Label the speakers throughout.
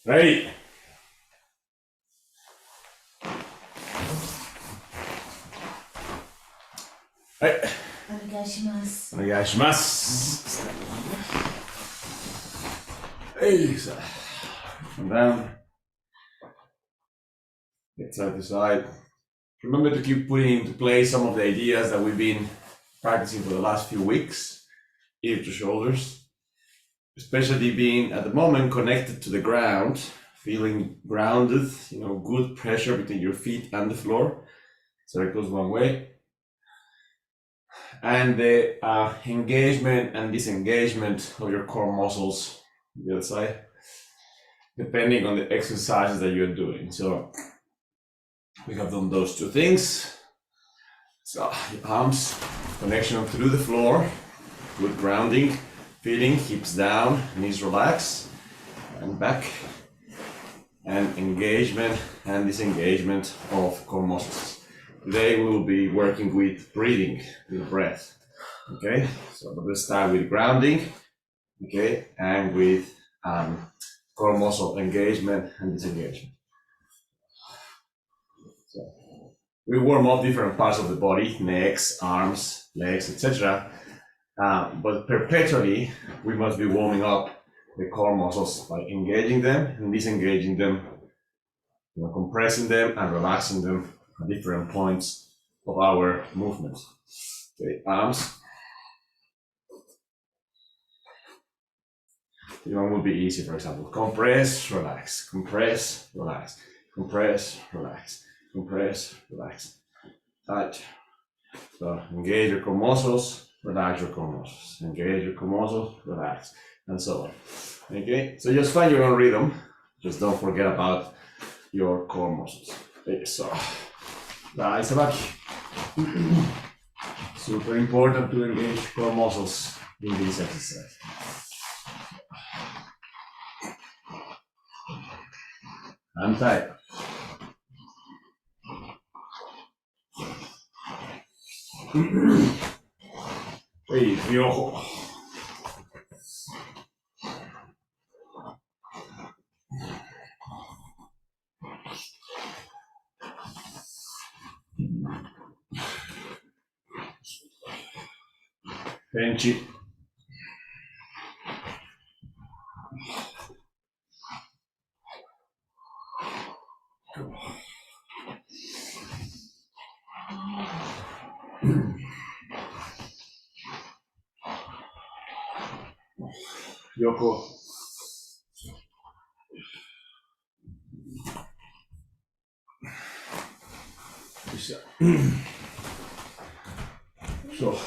Speaker 1: Ready? Right.
Speaker 2: お願いします。
Speaker 1: お願いします。Hey, so come down. Get side to side. Remember to keep putting into place some of the ideas that we've been practicing for the last few weeks, ear to shoulders, especially being at the moment connected to the ground, feeling grounded, good pressure between your feet and the floor. So it goes one way. And the engagement and disengagement of your core muscles on the other side, depending on the exercises that you're doing. So we have done those two things. So your arms, connection through the floor, good grounding, feeling, hips down, knees relax, and back, and engagement and disengagement of core muscles. Today we will be working with breathing, with breath. Okay, so we'll start with grounding, okay, and with core muscle engagement and disengagement. So we warm up different parts of the body, necks, arms, legs, etc. But perpetually we must be warming up the core muscles by engaging them and disengaging them, compressing them and relaxing them at different points of our movement. Okay, arms. This one will be easy, for example. Compress, relax, compress, relax, compress, relax, compress, relax. Tight. So engage your core muscles, relax your core muscles, engage your core muscles, relax, and so on. Okay, so just find your own rhythm. Just don't forget about your core muscles. Okay, so rise back. Super important to engage core muscles in this exercise. And tight. Hey, ryoho. Benchi. Yoko. So.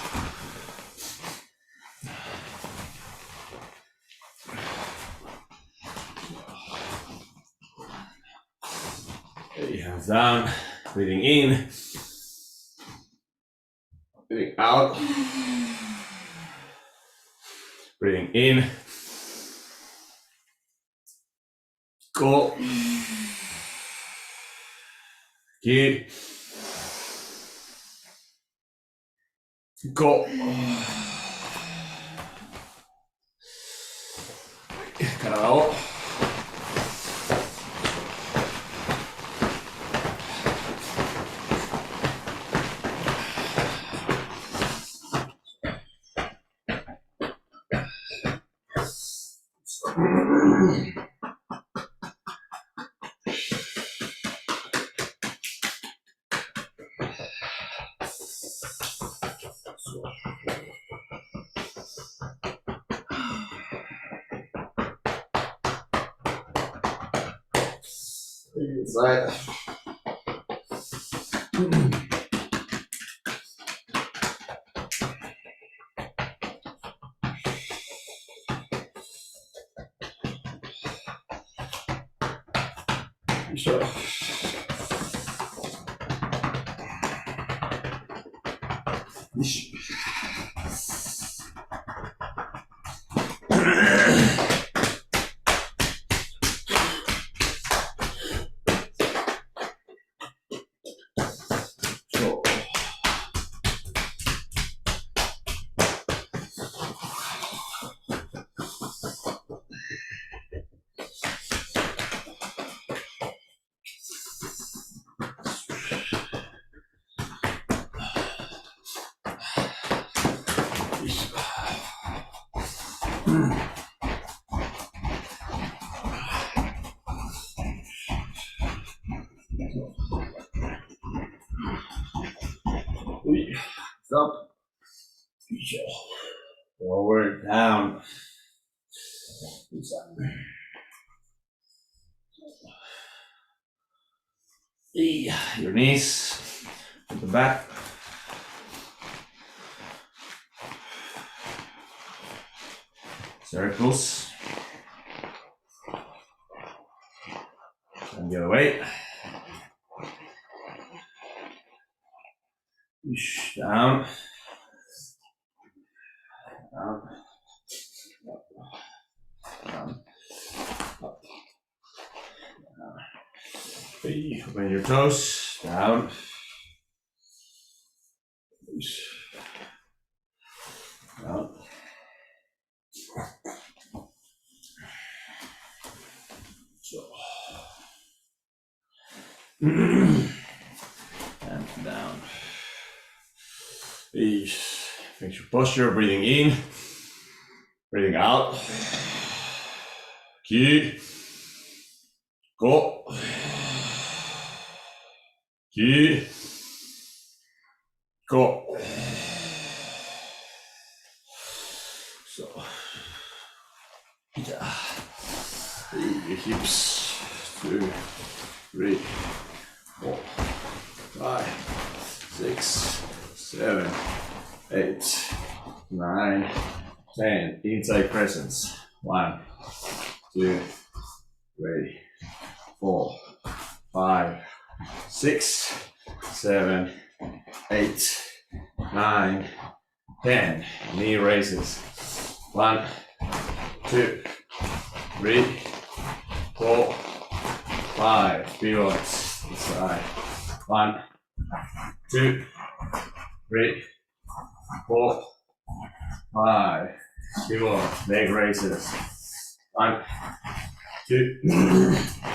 Speaker 1: Okay, hands down, breathing in, breathing out, breathing in, go, keep, go, carao. Inside. Sure. Stop. Forward, down. Your knees to the back. Circles. And the other way. Down. Down. Up. Down. Up. Down. Open your toes. Down. Down. So. And down. Fix your posture, breathing in, breathing out. Ki. Go. Ki. Go. So. Yeah. Your hips. 2, 3, 4, 5, 6, 7, 8, 9, 10. Inside presence. 1, 2, 3, 4, 5, 6, 7, 8, 9, 10. Knee raises. 1, 2, 3, 4, 5. Pivots. This side. 1, 2, 3, 4, 5. Pivot. Leg raises. 1, 2,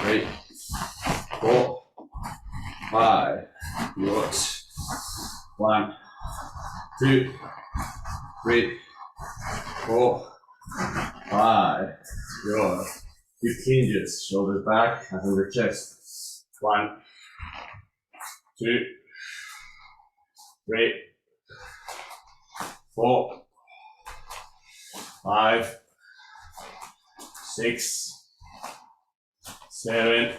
Speaker 1: 3, 4, 5. Pivots. 1, 2, 3, 4, 5. Pivot. Hip hinges. Shoulders back. Hands on the chest. 1, 2, 3, 4, 5, 6, 7,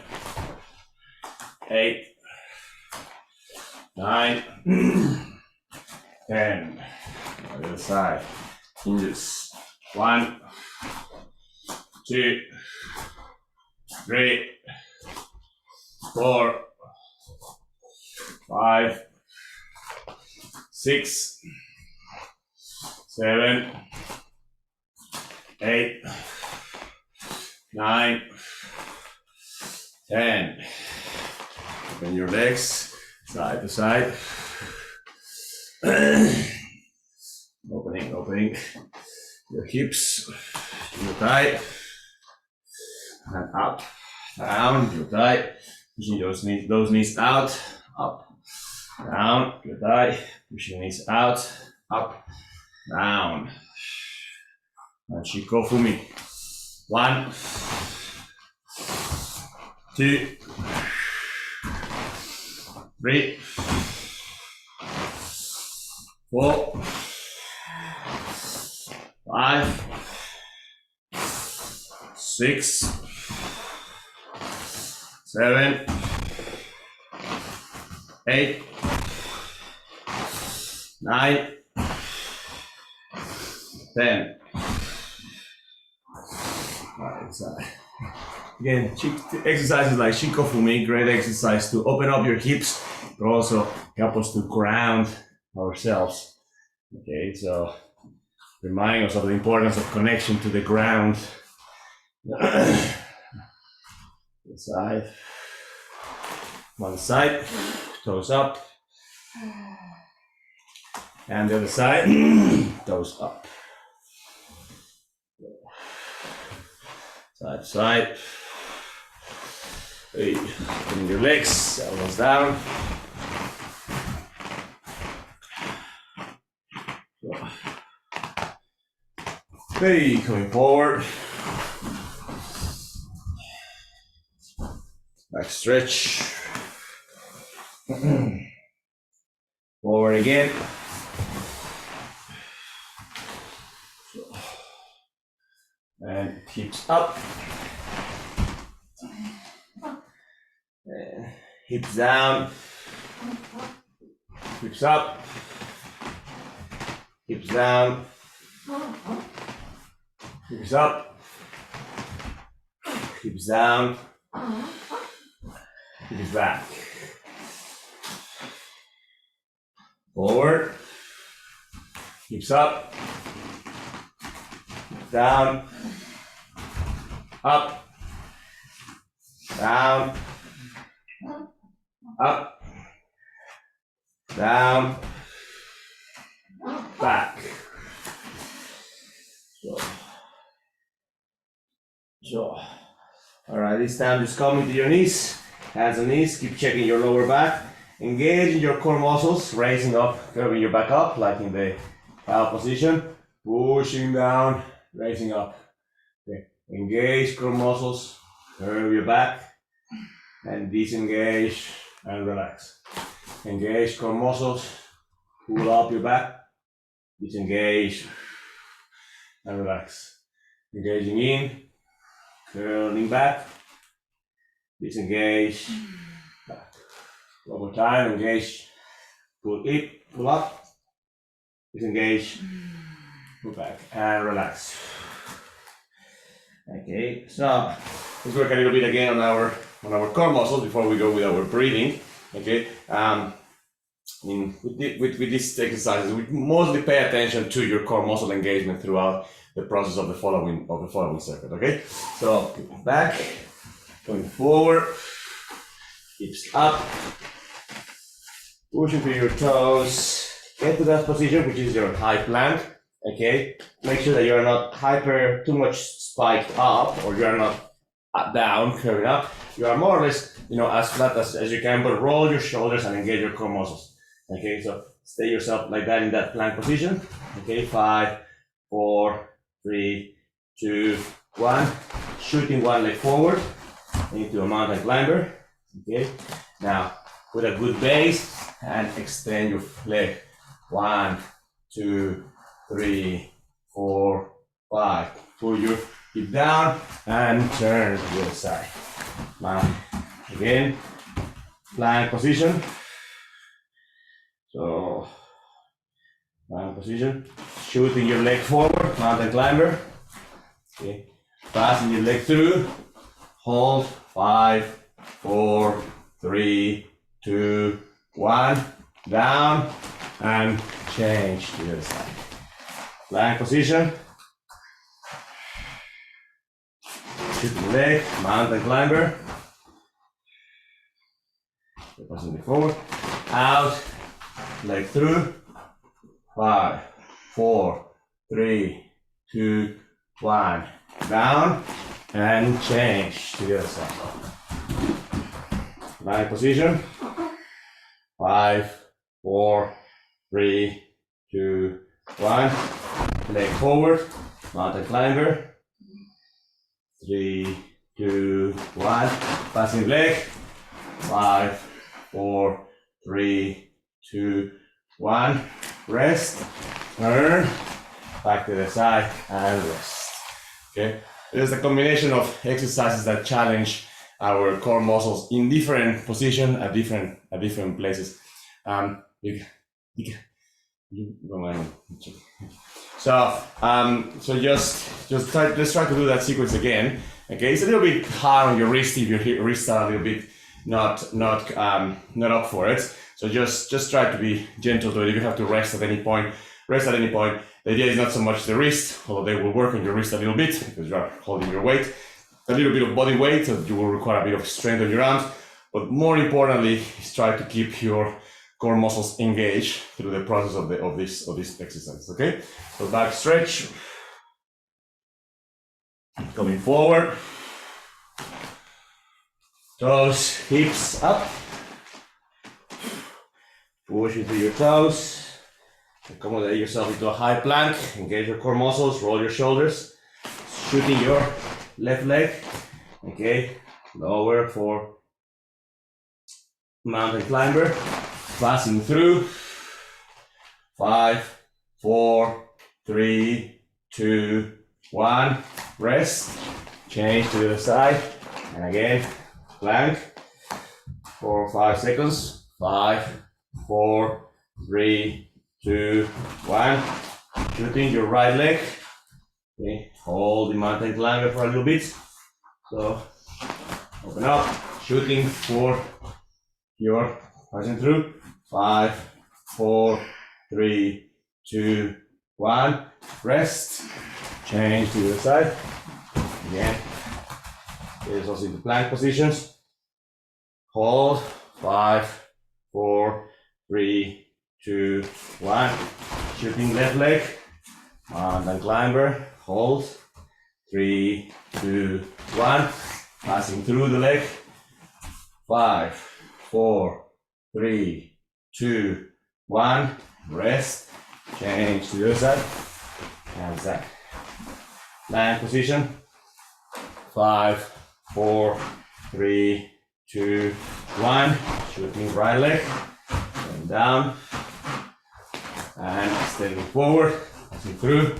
Speaker 1: 8, 9, 10. On the other side. Hinges. 1, 2, 3, 4, 5, 6, 7, 8, 9, 10. Open your legs side to side. Opening your hips, your thigh, and up, down, your thigh, pushing those knees out, up, down, your thigh, pushing knees out, up, down. And Shikofumi. 1, 2, 3, 4, 5, 6, 7, 8, 9, 10. Again, exercises like Shikofumi, great exercise to open up your hips, but also help us to ground ourselves Okay, so reminding us of the importance of connection to the ground. Side, one side, toes up, and the other side, toes up. Side to side. Hey, bring your legs, elbows down. Hey, coming forward. Back stretch. Forward again. And hips up. And hips down. Hips up. Hips down. Hips up. Hips down. Hips back. Forward. Hips up. Down. Up. Down. Up. Down. Back. So. All right, this time just come into your knees, hands on knees, keep checking your lower back, engage in your core muscles, raising up, curving your back up, like in the cow position, pushing down, raising up. Okay. Engage core muscles, curve your back, and disengage and relax. Engage core muscles, pull up your back, disengage and relax. Engaging in, curling back, disengage, back. One more time, engage, pull up, disengage, pull back, and relax. Okay, so let's work a little bit again on our core muscles before we go with our breathing. Okay, with these exercises, we mostly pay attention to your core muscle engagement throughout the process of the following circuit. Okay, so back, going forward, hips up, pushing through your toes, get to that position which is your high plank. Okay, make sure that you are not too much spiked up, or you are not down, curving up. You are more or less, as flat as you can, but roll your shoulders and engage your core muscles. Okay, so stay yourself like that in that plank position. Okay, 5, 4, 3, 2, 1. Shooting one leg forward into a mountain climber. Okay, now put a good base and extend your leg. 1, 2, 3, 4, 5. Pull your hip down and turn to the other side. Now, again, plank position. So, plank position. Shooting your leg forward, mountain climber. Okay, passing your leg through. Hold. 5, 4, 3, 2, 1. Down and change to the other side. Plank position. Shooting leg, mountain climber. Passing forward. Out. Leg through. 5, 4, 3, 2, 1. Down and change to the other side. Plank position. 5, 4, 3, 2, 1. Leg forward. Mountain climber. 3, 2, 1. Passing leg. 5, 4, 3, 2, 1. Rest. Turn. Back to the side and rest. Okay. There's a combination of exercises that challenge our core muscles in different positions at different places. So just let's try to do that sequence again. Okay, it's a little bit hard on your wrist if your wrists are a little bit not up for it. So just try to be gentle to it. If you have to rest at any point, rest at any point. The idea is not so much the wrist, although they will work on your wrist a little bit because you are holding your weight. A little bit of body weight, so you will require a bit of strength on your arms. But more importantly, is try to keep your core muscles engaged through the process of this exercise. Okay, so back stretch, coming forward, toes, hips up, push into your toes, accommodate yourself into a high plank, engage your core muscles, roll your shoulders, shooting your left leg. Okay, lower for mountain climber, passing through. 5, 4, 3, 2, 1. Rest. Change to the other side, and again, plank. 4 or 5 seconds. 5, 4, 3, 2, 1. Shooting your right leg. Okay, hold the mountain climber for a little bit. So open up, shooting for your passing through. 5, 4, 3, 2, 1. Rest. Change to the other side. Again. Here's also in the plank positions. Hold. 5, 4, 3, 2, 1. Shooting left leg. Mountain climber. Hold. 3, 2, 1. Passing through the leg. 5, 4, 3, 2, 1. Rest. Change to the other side. And that. Plank position. 5, 4, 3, 2, 1. Shooting right leg. And down. And stepping forward. Passing through.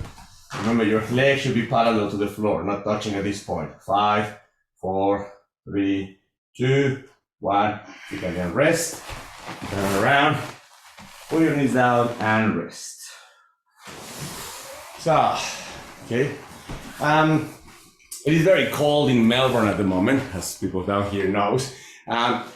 Speaker 1: Remember, your leg should be parallel to the floor, not touching at this point. 5, 4, 3, 2, 1. You can then rest. Turn around. Put your knees down and rest. So, okay. It is very cold in Melbourne at the moment, as people down here knows.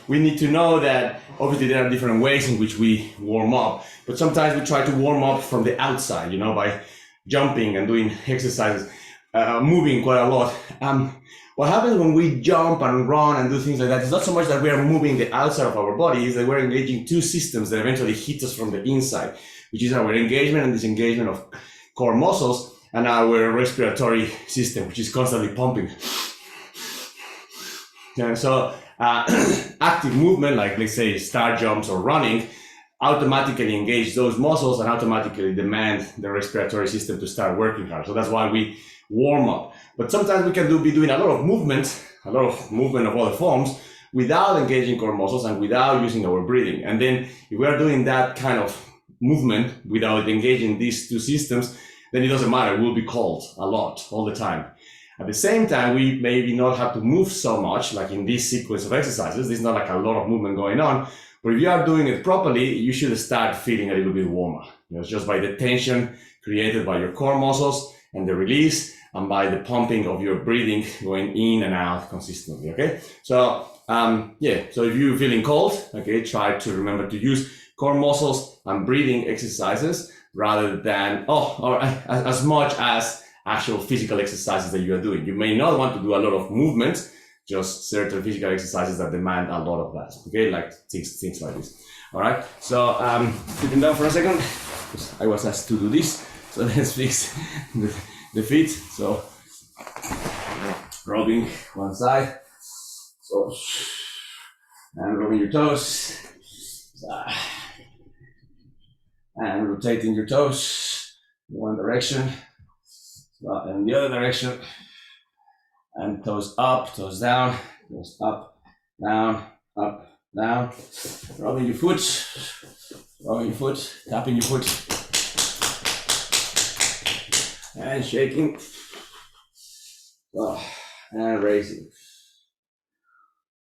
Speaker 1: We need to know that obviously there are different ways in which we warm up, but sometimes we try to warm up from the outside, by jumping and doing exercises, moving quite a lot. What happens when we jump and run and do things like that is not so much that we are moving the outside of our body, is that we're engaging two systems that eventually hit us from the inside, which is our engagement and disengagement of core muscles, and our respiratory system, which is constantly pumping. And so active movement, like let's say star jumps or running, automatically engage those muscles and automatically demand the respiratory system to start working hard. So that's why we warm up. But sometimes we can be doing a lot of movement of other forms without engaging core muscles and without using our breathing. And then if we are doing that kind of movement without engaging these two systems, then it doesn't matter. We'll be cold a lot, all the time. At the same time, we maybe not have to move so much, like in this sequence of exercises. There's not like a lot of movement going on. But if you are doing it properly, you should start feeling a little bit warmer. Just by the tension created by your core muscles and the release, and by the pumping of your breathing going in and out consistently, okay? So, so if you're feeling cold, okay, try to remember to use core muscles and breathing exercises rather than, or as much as actual physical exercises that you are doing. You may not want to do a lot of movement, just certain physical exercises that demand a lot of that, okay? Like things like this, all right? So, sitting down for a second, because I was asked to do this, so let's fix the feet. So, rubbing one side, so, and rubbing your toes, and rotating your toes in one direction, and the other direction, and toes up, toes down, toes up, down, rubbing your foot, tapping your foot, and shaking, and raising.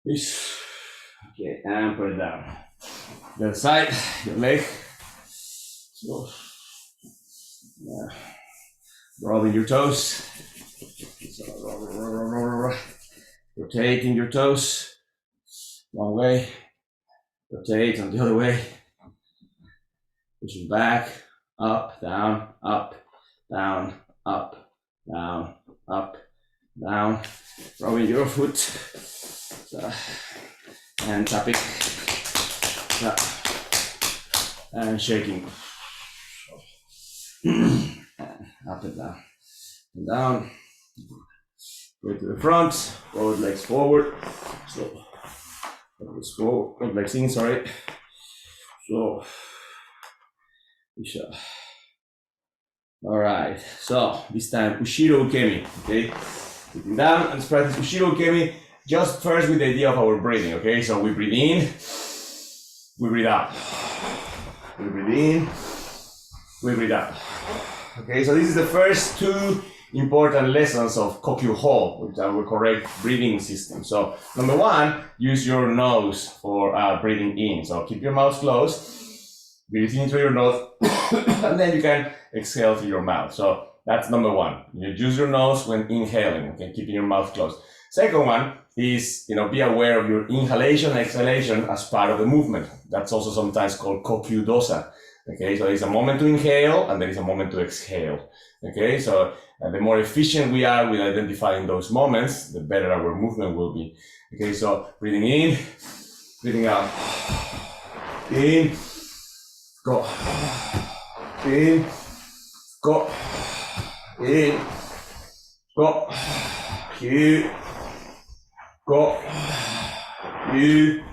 Speaker 1: Okay, and put it down. The other side, your leg. So, rubbing your toes. So, rotating your toes one way, rotate on the other way, pushing back, up, down, up, down, up, down, up, down. Throwing your foot and tapping and shaking. And up and down and down. Go to the front, forward legs forward. So forward legs in, sorry. So all right, so this time Ushiro Ukemi, okay? Sitting down and spread this Ushiro Ukemi just first with the idea of our breathing, okay? So we breathe in, we breathe out. We breathe in, we breathe out. Okay, so this is the first two important lessons of Kokyu Ho, which are our correct breathing system. So number one, use your nose for breathing in. So keep your mouth closed, breathe in through your nose, and then you can exhale through your mouth. So that's number one. You use your nose when inhaling, okay, keeping your mouth closed. Second one is, be aware of your inhalation and exhalation as part of the movement. That's also sometimes called Kokyu Dosa. Okay, so there's a moment to inhale and there is a moment to exhale. Okay, so the more efficient we are with identifying those moments, the better our movement will be. Okay, so breathing in, breathing out. In, go. In, go. In, go. You, go. You,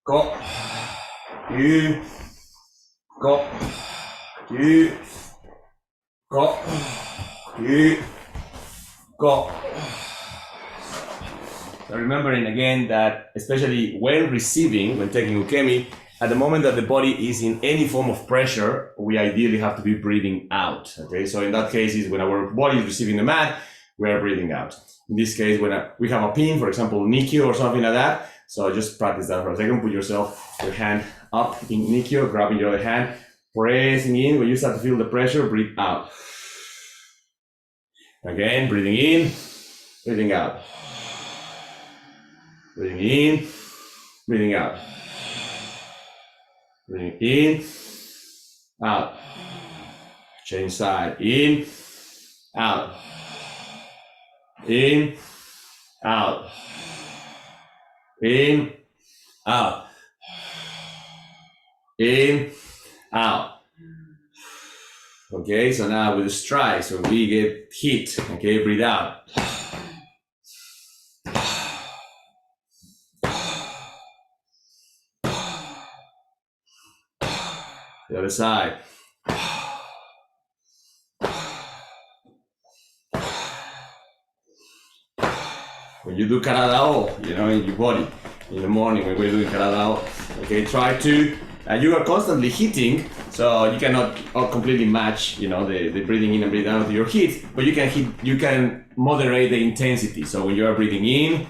Speaker 1: go. You, go. You, go. You, go. So remembering again that especially when receiving, when taking Ukemi, at the moment that the body is in any form of pressure, we ideally have to be breathing out. Okay, so in that case is when our body is receiving the mat, we are breathing out. In this case, when we have a pin, for example, Nikyo or something like that, so just practice that for a second. Put your hand up in Nikyo, grabbing your other hand, pressing in. When you start to feel the pressure, breathe out. Again, breathing in, breathing out. Breathing in, breathing out. Breathing in, out. Change side. In, out. In, out. In, out. In, out. Okay, so now with the strikes, when we get hit, okay, breathe out. The other side. When you do Karada-o, in your body, in the morning when we're doing Karada-o, okay, try to, you are constantly hitting, so you cannot completely match, the breathing in and breathing out of your hit, but you can moderate the intensity. So when you are breathing in,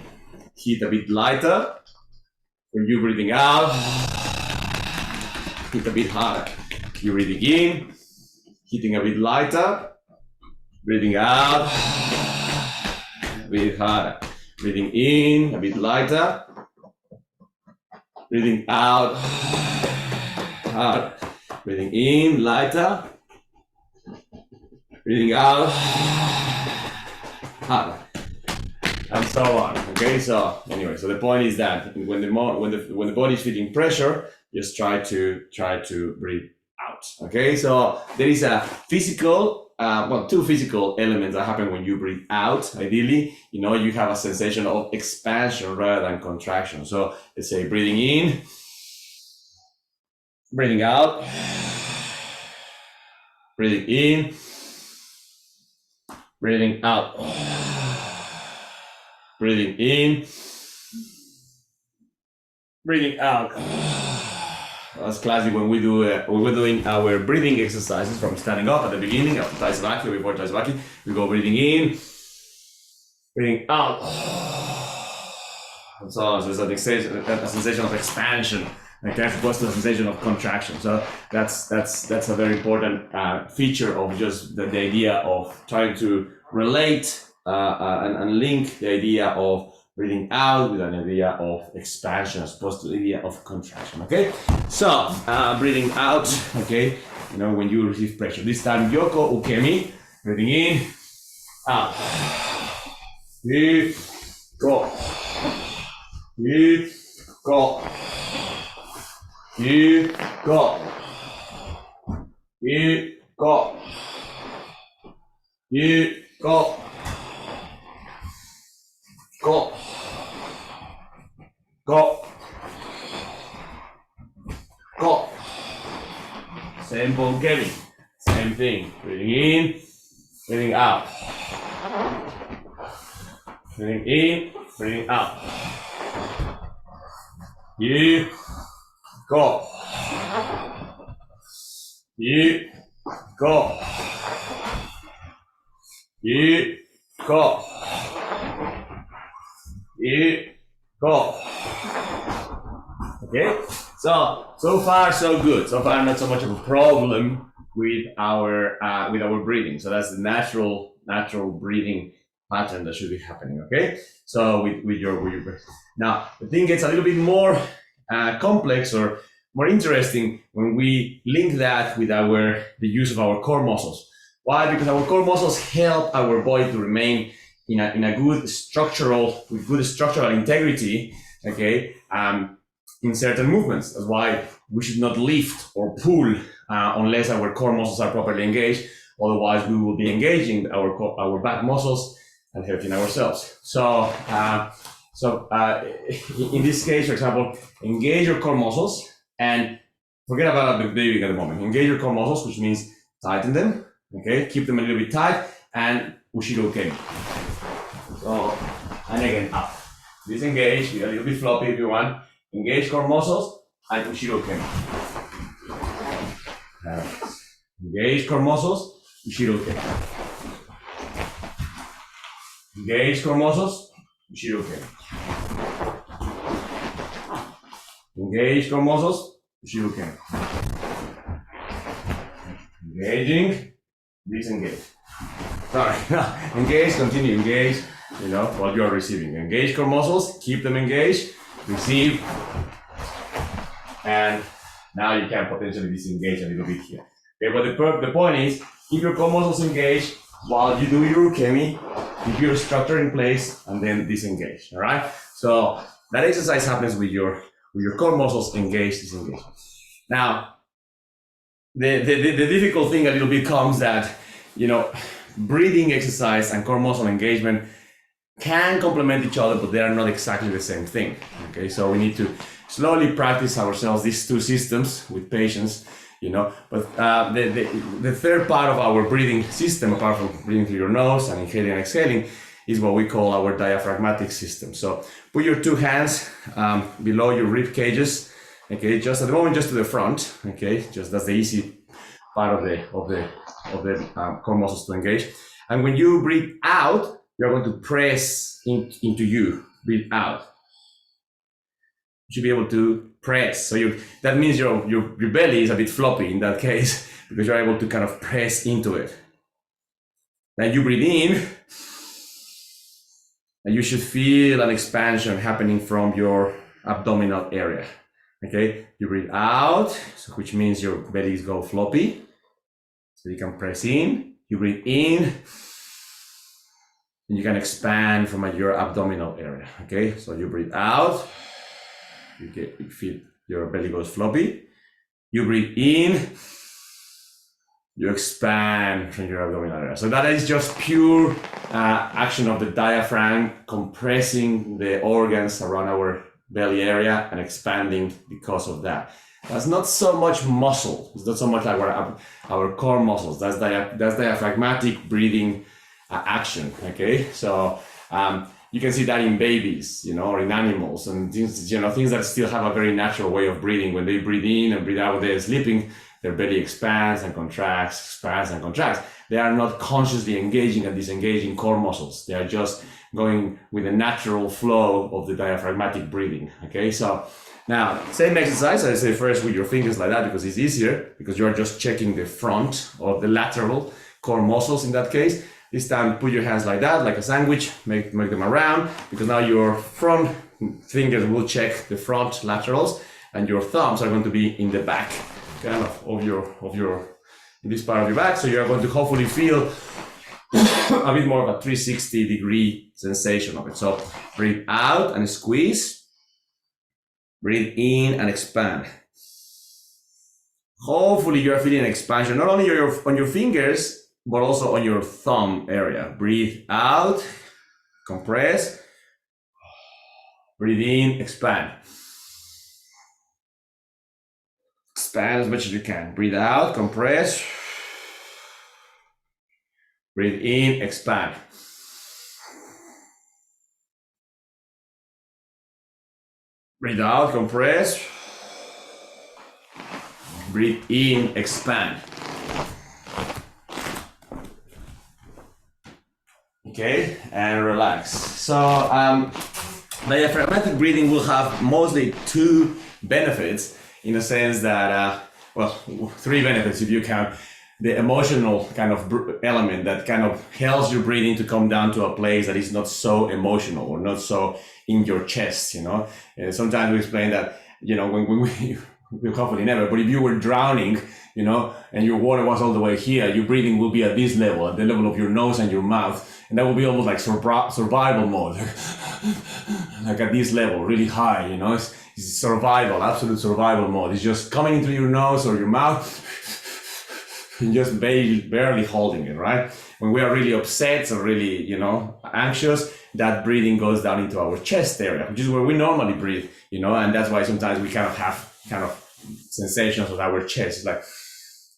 Speaker 1: hit a bit lighter. When you're breathing out, hit a bit harder. You're breathing in, hitting a bit lighter, breathing out, a bit harder. Breathing in, a bit lighter, breathing out, harder. Breathing in, lighter, breathing out, harder, and so on. Okay, so anyway, so the point is that when the body is feeling pressure, just try to breathe out. Okay, so there is a physical, two physical elements that happen when you breathe out. Ideally, you have a sensation of expansion rather than contraction. So let's say breathing in, breathing out, breathing in, breathing out, breathing in, breathing out. That's classic when we're doing our breathing exercises from standing up at the beginning, after Taizabaki, before Taizabaki, we go breathing in, breathing out. And so there's a sensation of expansion, like as opposed to a sensation of contraction. So that's a very important feature of just the idea of trying to relate and link the idea of breathing out with an idea of expansion as opposed to the idea of contraction, okay? So, breathing out, okay, when you receive pressure. This time, Yoko Ukemi, breathing in, out. In, go. In, go. In, go. In, go. In, go. Go. Go. Go. Simple Kevin. Same thing. Breathing in, breathing out. Breathing in, breathing out. You go. You go. You go. You go. Okay, so far so good. So far not so much of a problem with our breathing. So that's the natural breathing pattern that should be happening. Okay, so with your breath. Now the thing gets a little bit more complex or more interesting when we link that with the use of our core muscles. Why? Because our core muscles help our body to remain in a good structural integrity. Okay, in certain movements. That's why we should not lift or pull unless our core muscles are properly engaged. Otherwise, we will be engaging our back muscles and hurting ourselves. So in this case, for example, engage your core muscles and forget about the breathing at the moment. Engage your core muscles, which means tighten them. Okay, keep them a little bit tight and Ushiro Kemi. So, and again up. Disengage, be a little bit floppy if you want. Engage core muscles and Ushiro Kemi. Engage core muscles, Ushiro Kemi. Engage core muscles, Ushiro Kemi. Engage core muscles, Ushiro Kemi. Engaging, disengage. Sorry, engage, continue, engage, while you are receiving. Engage core muscles, keep them engaged, receive, and now you can potentially disengage a little bit here. Okay, but the point is, keep your core muscles engaged while you do your Kemi, keep your structure in place, and then disengage, all right? So that exercise happens with your core muscles engaged, disengaged. Now, the difficult thing a little bit comes that, breathing exercise and core muscle engagement can complement each other, but they are not exactly the same thing. Okay, so we need to slowly practice ourselves these two systems with patience, But the third part of our breathing system, apart from breathing through your nose and inhaling and exhaling, is what we call our diaphragmatic system. So put your two hands below your rib cages. Okay, just at the moment, just to the front. Okay, just that's the easy part of the core muscles to engage. And when you breathe out, you're going to press into you. Breathe out. You should be able to press. So that means your belly is a bit floppy in that case because you're able to kind of press into it. Then you breathe in, and you should feel an expansion happening from your abdominal area. Okay, you breathe out, which means your bellies go floppy. So you can press in, you breathe in, and you can expand from your abdominal area. Okay, so you breathe out, you feel your belly goes floppy. You breathe in, you expand from your abdominal area. So that is just pure action of the diaphragm compressing the organs around our belly area and expanding because of that. That's not so much muscle. It's not so much like our core muscles. That's diaphragmatic breathing action. Okay, so you can see that in babies, or in animals and things, things that still have a very natural way of breathing. When they breathe in and breathe out, when they're sleeping, their belly expands and contracts, expands and contracts. They are not consciously engaging and disengaging core muscles. They are just going with the natural flow of the diaphragmatic breathing. Okay, so now same exercise. I say first with your fingers like that because it's easier, because you are just checking the front or the lateral core muscles in that case. This time, put your hands like that, like a sandwich, make them around, because now your front fingers will check the front laterals, and your thumbs are going to be in the back, kind of your in this part of your back. So you're going to hopefully feel a bit more of a 360-degree sensation of it. So breathe out and squeeze. Breathe in and expand. Hopefully you're feeling expansion, not only on your fingers, but also on your thumb area. Breathe out, compress. Breathe in, expand. Expand as much as you can. Breathe out, compress. Breathe in, expand. Breathe out, compress. Breathe in, expand. Okay, and relax. So diaphragmatic breathing will have mostly two benefits, in a sense that, well, three benefits if you count the emotional kind of element that kind of helps your breathing to come down to a place that is not so emotional or not so in your chest, you know. Sometimes we explain that, you know, when we hopefully never, but if you were drowning, you know, and your water was all the way here, your breathing will be at this level, at the level of your nose and your mouth, and that will be almost like survival mode, like at this level, really high, you know. It's survival, absolute survival mode. It's just coming into your nose or your mouth, and just barely holding it, right? When we are really upset or really, you know, anxious, that breathing goes down into our chest area, which is where we normally breathe, you know, and that's why sometimes we kind of have sensations of our chest. It's like,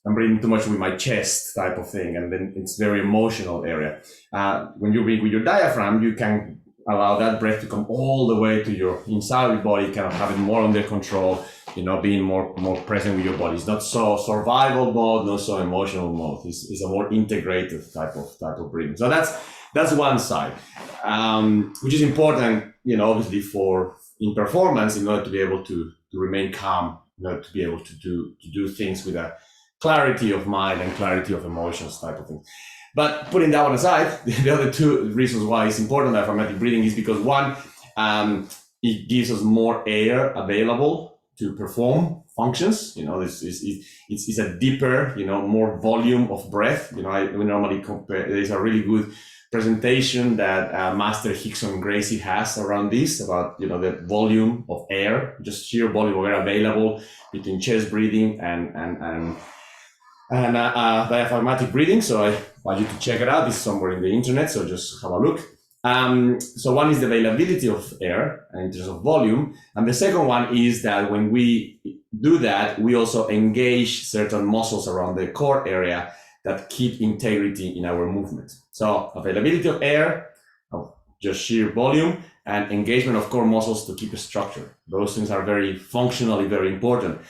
Speaker 1: I'm breathing too much with my chest type of thing, and then it's very emotional area. When you breathe with your diaphragm, you can allow that breath to come all the way to your inside of your body, kind of having more under control, you know, being more present with your body. It's not so survival mode, not so emotional mode. It's a more integrated type of breathing. So that's one side, which is important, you know, obviously in performance, in order to be able to remain calm, in order to be able to do things with a clarity of mind and clarity of emotions type of thing. But putting that one aside, the other two reasons why it's important diaphragmatic breathing is because one, it gives us more air available to perform functions. You know, it's a deeper, you know, more volume of breath. You know, we normally compare. There's a really good presentation that Master Hickson Gracie has around this, about, you know, the volume of air, just sheer volume of air available between chest breathing and diaphragmatic breathing. So I want you to check it out. This is somewhere in the internet, so just have a look. So one is the availability of air in terms of volume, and the second one is that when we do that, we also engage certain muscles around the core area that keep integrity in our movement. So availability of air, of just sheer volume, and engagement of core muscles to keep a structure. Those things are very functionally very important.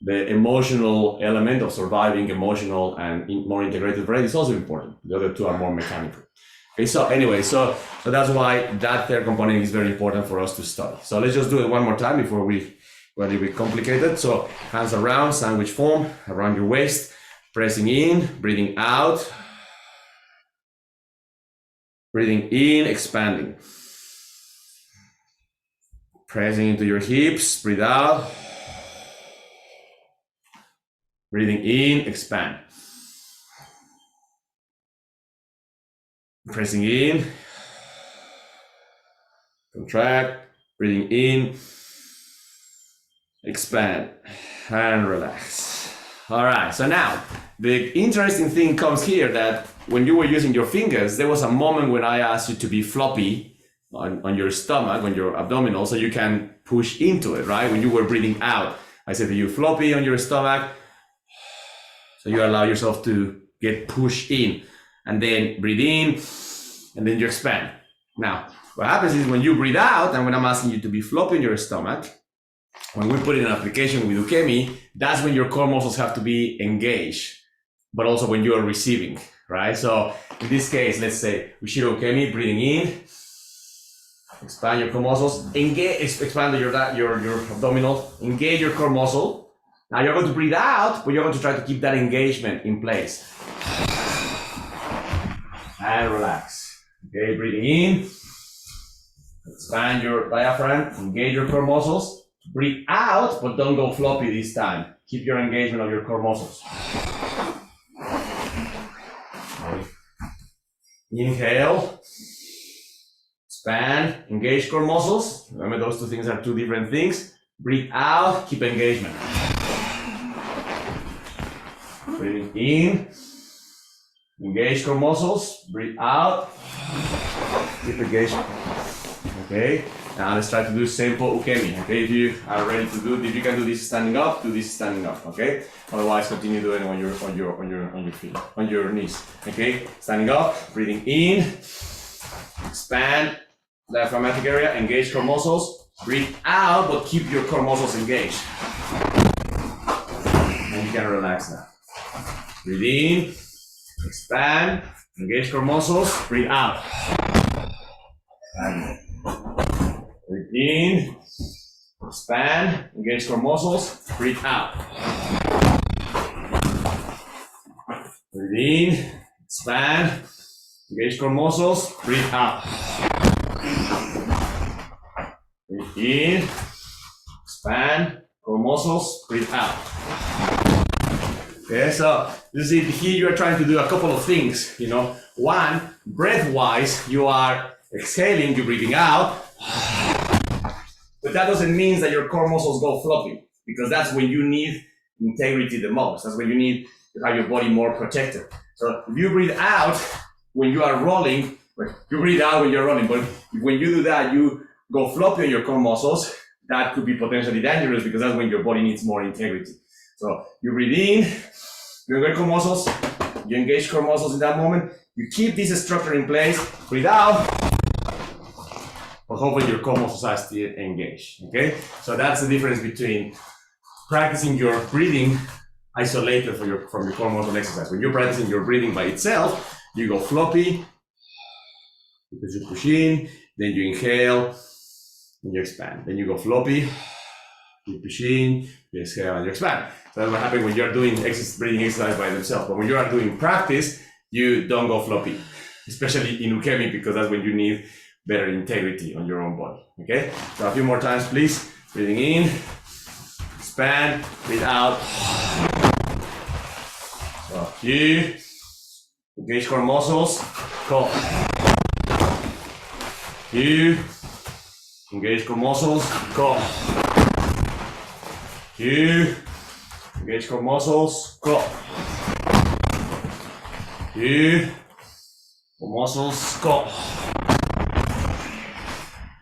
Speaker 1: The emotional element of surviving emotional and more integrated breath is also important. The other two are more mechanical. Okay, so anyway, so that's why that third component is very important for us to study. So let's just do it one more time before we get a bit complicated. So hands around, sandwich form, around your waist, pressing in, breathing out, breathing in, expanding. Pressing into your hips, breathe out. Breathing in, expand. Pressing in, contract, breathing in, expand, and relax. All right, so now the interesting thing comes here, that when you were using your fingers, there was a moment when I asked you to be floppy on your stomach, on your abdominal, so you can push into it, right? When you were breathing out, I said to you, floppy on your stomach, so you allow yourself to get pushed in, and then breathe in, and then you expand. Now, what happens is when you breathe out, and when I'm asking you to be floppy in your stomach, when we put in an application with Ukemi, that's when your core muscles have to be engaged, but also when you are receiving, right? So in this case, let's say Ushiro Ukemi, breathing in, expand your core muscles, engage, expand your abdominal, engage your core muscle. Now you're going to breathe out, but you're going to try to keep that engagement in place. and relax. Okay, breathing in. Expand your diaphragm, engage your core muscles. Breathe out, but don't go floppy this time. Keep your engagement of your core muscles. Okay. Inhale. Expand, engage core muscles. Remember, those two things are two different things. Breathe out, keep engagement. Breathing in, engage core muscles. Breathe out, keep engagement. Okay, now let's try to do simple ukemi. Okay, if you are ready to do, if you can do this standing up, do this standing up. Okay, otherwise continue doing it on your feet, on your knees. Okay, standing up, breathing in, expand diaphragmatic area, engage core muscles. Breathe out, but keep your core muscles engaged. And you can relax now. Breathe in, expand, engage core muscles. Breathe out. And breathe in, expand, engage core muscles. Breathe out. Breathe in, expand, engage core muscles. Breathe out. Breathe in, expand, core muscles, breathe out. Okay, so you see here you are trying to do a couple of things, you know. One, breath-wise, you are exhaling, you're breathing out. But that doesn't mean that your core muscles go floppy, because that's when you need integrity the most. That's when you need to have your body more protected. So if you breathe out when you are rolling, you breathe out when you're running, but when you do that, you go floppy on your core muscles, that could be potentially dangerous because that's when your body needs more integrity. So you breathe in, you engage core muscles, you engage core muscles in that moment, you keep this structure in place, breathe out, but hopefully your core muscles are still engaged, okay? So that's the difference between practicing your breathing isolated from your core muscle exercise. When you're practicing your breathing by itself, you go floppy, because you push in, then you inhale, and you expand. Then you go floppy, you push in, you exhale, and you expand. So that's what happens when you're doing breathing exercise by themselves. But when you are doing practice, you don't go floppy, especially in ukemi, because that's when you need better integrity on your own body. Okay? So a few more times, please. Breathing in, expand, breathe out. So you engage core muscles, go. You engage core muscles, go. You engage core muscles, go. You core muscles, go.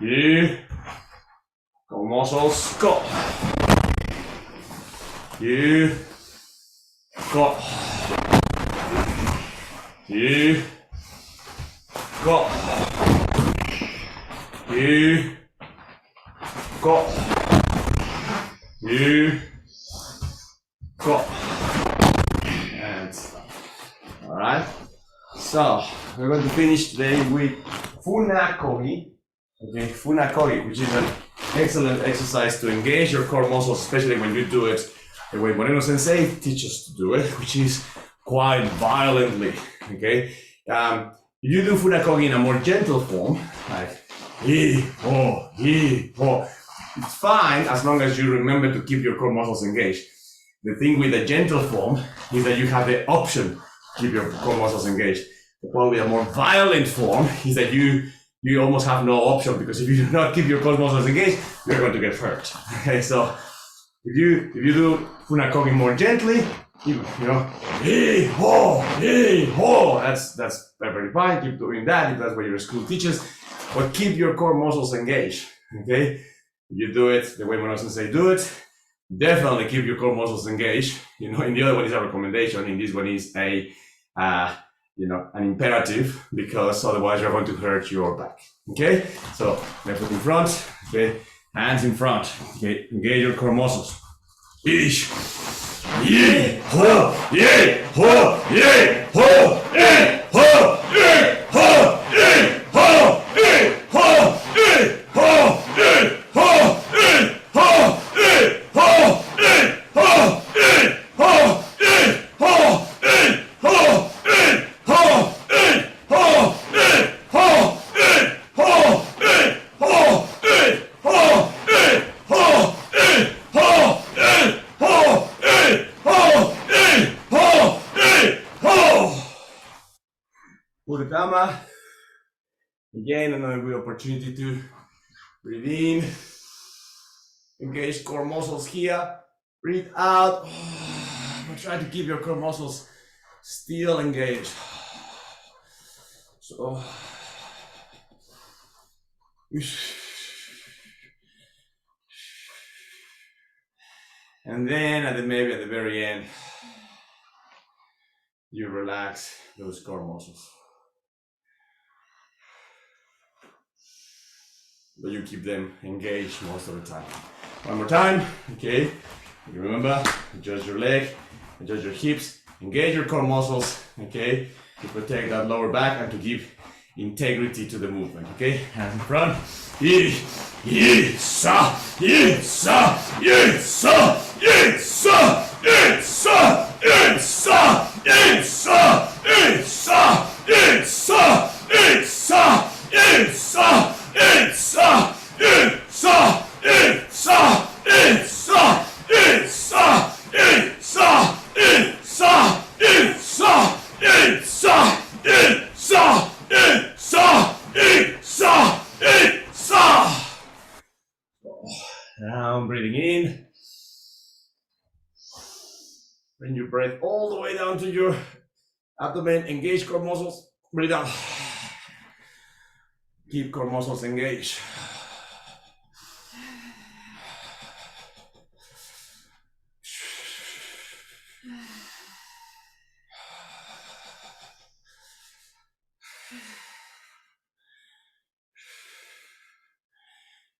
Speaker 1: You core muscles, go. You go. You go. You go. You go. And stop. All right. So we're going to finish today with funakogi. Okay, funakogi, which is an excellent exercise to engage your core muscles, especially when you do it the way Moreno Sensei teaches to do it, which is quite violently. Okay. If you do funakogi in a more gentle form, like ho, it's fine as long as you remember to keep your core muscles engaged. The thing with the gentle form is that you have the option to keep your core muscles engaged. The problem with a more violent form is that you almost have no option, because if you do not keep your core muscles engaged, you're going to get hurt. Okay, so if you do funakogi more gently, you know, ho, that's perfectly fine. Keep doing that if that's what your school teaches, but keep your core muscles engaged. Okay, if you do it the way Moreno Sensei do it, definitely keep your core muscles engaged. You know, in the other one is a recommendation. In this one is a an imperative, because otherwise you're going to hurt your back. Okay, so left foot in front. Okay, hands in front. Okay, engage your core muscles. Ish. Yee ho, yee ho, yee ho, yee ho, yee ho, yee ho, yee ho, yee ho, yee ho, yee ho, yee ho, yee ho, yee ho, yee ho, yee ho, yee ho, yee ho, Again, another good opportunity to breathe in. Engage core muscles here. Breathe out. But try to keep your core muscles still engaged. So. And then maybe at the very end, you relax those core muscles. But you keep them engaged most of the time. One more time, okay? You remember, adjust your leg, adjust your hips, engage your core muscles, okay? To protect that lower back and to give integrity to the movement, okay? Hands in front. Now breathing in. Bring your breath all the way down to your abdomen. Engage core muscles. Breathe out. Keep core muscles engaged.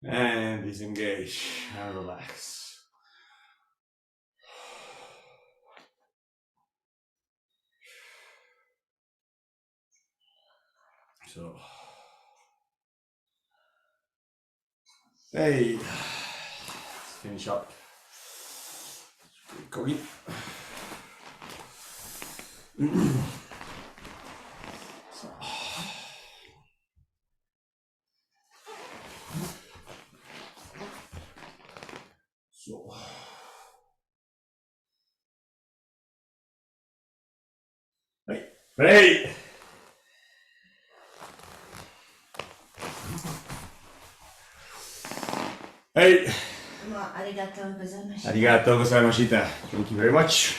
Speaker 1: And disengage and relax. So, hey, let's finish up. Kogi. So, hey, hey. Hey.
Speaker 2: ありがとうございました。
Speaker 1: ありがとうございました。Thank you very much.